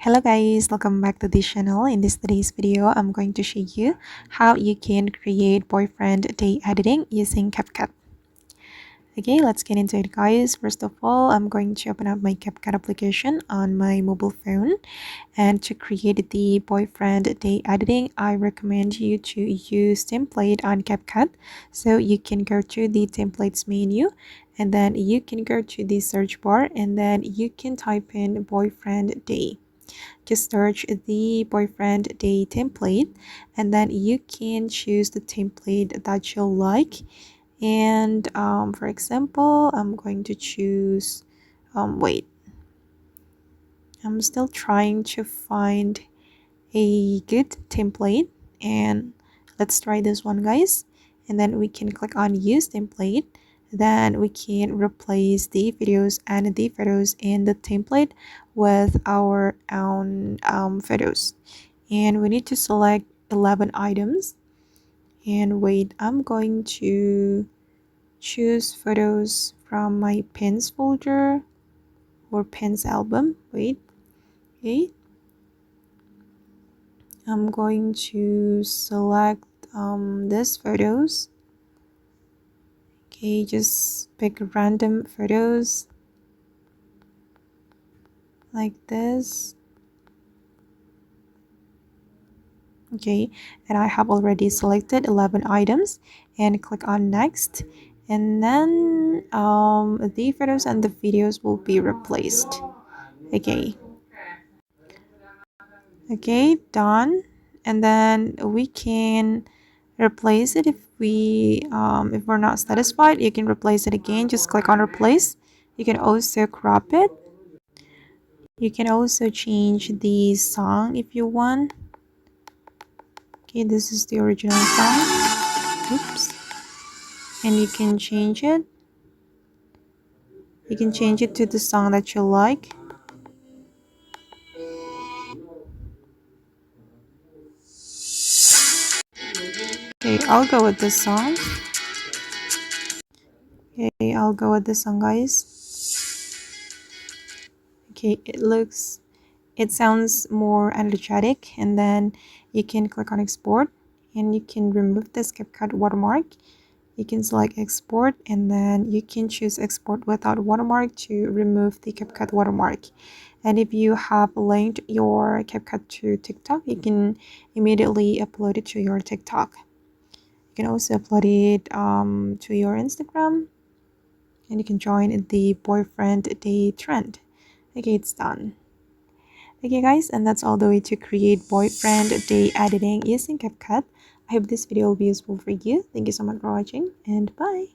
Hello guys, welcome back to this channel. In today's video, I'm going to show you how you can create boyfriend day editing using CapCut. Okay, let's get into it guys. First of all, I'm going to open up my CapCut application on my mobile phone. And to create the boyfriend day editing, I recommend you to use template on CapCut. So you can go to the templates menu and then you can go to the search bar and then you can type in boyfriend day. Just search the boyfriend day template and then you can choose the template that you like. And for example, I'm going to choose wait, I'm still trying to find a good template, and let's try this one guys. And then we can click on use template. Then we can replace the videos and the photos in the template with our own photos. And we need to select 11 items. And wait, I'm going to choose photos from my pins folder or pins album. Wait, okay, I'm going to select these photos. Okay, just pick random photos like this. Okay, and I have already selected 11 items and click on next, and then the photos and the videos will be replaced. Okay, done. And then we can replace it if we're not satisfied. You can replace it again. Just click on replace. You can also crop it. You can also change the song if you want. Okay, this is the original song. Oops. And you can change it. You can change it to the song that you like. Okay, I'll go with this song. Okay, I'll go with this song, guys. Okay, it sounds more energetic. And then you can click on export and you can remove this CapCut watermark. You can select export and then you can choose export without watermark to remove the CapCut watermark. And if you have linked your CapCut to TikTok, you can immediately upload it to your TikTok. You can also upload it to your Instagram, and you can join the boyfriend day trend. Okay, it's done. Okay guys, and that's all the way to create boyfriend day editing using CapCut. I hope this video will be useful for you. Thank you so much for watching and bye.